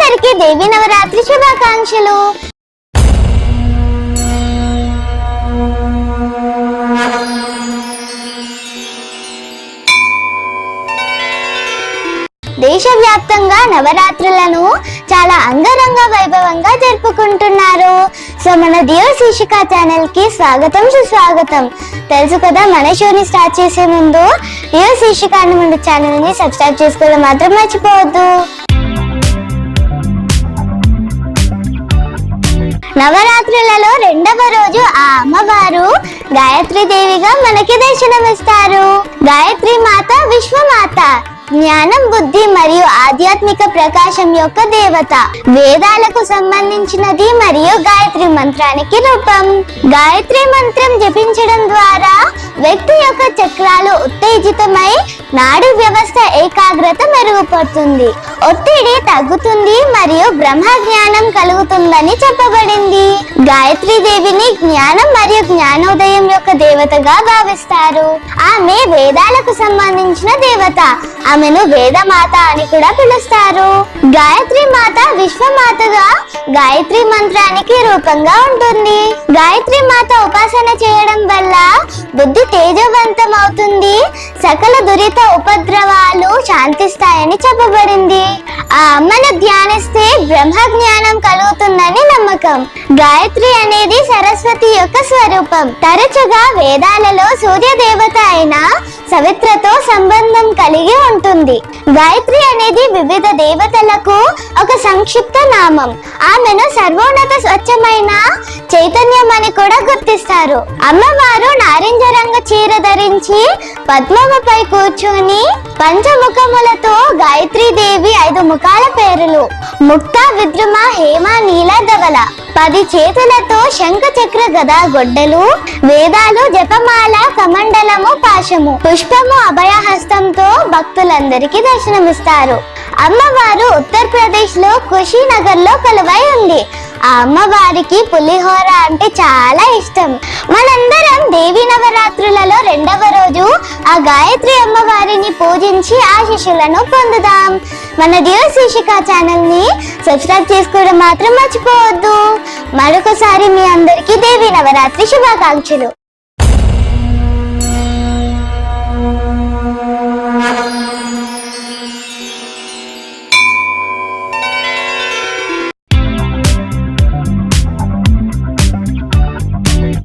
అందరికీ దేవి నవరాత్రి శుభాకాంక్షలు. దేశవ్యాప్తంగా నవరాత్రులను చాలా అంగరంగ వైభవంగా జరుపుకుంటున్నారు. సో మన దియో శీర్షిక ఛానల్ కి స్వాగతం, సుస్వాగతం. తెలుసు కదా, మన షోని స్టార్ట్ చేసే ముందు దియో శీర్షిక అనే ఛానల్ ని సబ్స్క్రైబ్ చేసుకోవడం మాత్రం మర్చిపోవద్దు. నవరాత్రులలో రెండవ రోజు ఆ అమ్మవారు గాయత్రీ దేవిగా మనకి దర్శనమిస్తారు. గాయత్రి మాత విశ్వమాత, జ్ఞానం, బుద్ధి మరియు ఆధ్యాత్మిక ప్రకాశం యొక్క దేవత. వేదాలకు సంబంధించినది మరియు గాయత్రి మంత్రానికి రూపం. గాయత్రి మంత్రం జపించడం ద్వారా వ్యక్తి యొక్క చక్రాలు ఉత్తేజితమై నాడీ వ్యవస్థ ఏకాగ్రత మెరుగుపడుతుంది, ఒత్తిడి తగ్గుతుంది మరియు బ్రహ్మ జ్ఞానం కలుగుతుందని చెప్పబడింది. గాయత్రీ దేవిని జ్ఞానం మరియు జ్ఞానోదయం యొక్క దేవతగా భావిస్తారు. ఆమె వేదాలకు సంబంధించిన దేవత. ఆమెను వేదమాత అని కూడా పిలుస్తారు. గాయత్రి మాత విశ్వమాతగా గాయత్రి మంత్రానికి రూపంగా ఉంటుంది. గాయత్రి మాత ఉపాసన చేయడం వల్ల బుద్ధి తేజవంతం అవుతుంది, సకల దురిత ఉపద్రవాలు శాంతిస్తాయని చెప్పబడింది. ఆ అమ్మను ధ్యానిస్తే బ్రహ్మ జ్ఞానం కలుగుతుందని నమ్మకం. గాయత్రి అనేది సరస్వతి యొక్క స్వరూపం. తరచుగా వేదాలలో సూర్య దేవత అయిన సవిత్రతో సంబంధం కలిగి ఉంటుంది. గాయత్రి అనేది వివిధ దేవతలకు ఒక సంక్షిప్త నామం. ఆమెను సర్వోన్నత స్వచ్ఛమైన చైతన్యం అని కూడా గుర్తిస్తారు. అమ్మవారు నారింజ రంగు చీర ధరించి పద్మముపై కూర్చుని పంచముఖములతో గాయత్రీ దేవి 5 ముఖాల పేరులు: ముక్త, విద్రుమ, హేమ, నీల, ధవల. 10 చేతులతో శంఖ, చక్ర, గదా, గొడ్డలు, వేదాలు, జపమాల, కమండలము, పాశము, పుష్పము, అభయహస్తంతో భక్తులందరికీ దర్శనమిస్తారు. అమ్మవారు ఉత్తరప్రదేశ్ లో కుషీనగర్ లో కొలువై ఉంది. ఆ అమ్మవారికి పులిహోర అంటే చాలా ఇష్టం. మనందరం దేవి నవరాత్రులలో రెండవ రోజు ఆ గాయత్రి అమ్మవారిని పూజించి ఆశీస్సులను పొందుదాం. మన దియో శీర్షిక ఛానల్ ని సబ్స్క్రైబ్ చేసుకోవడం మాత్రం మర్చిపోవద్దు. మరొకసారి మీ అందరికీ దేవి నవరాత్రి శుభాకాంక్షలు.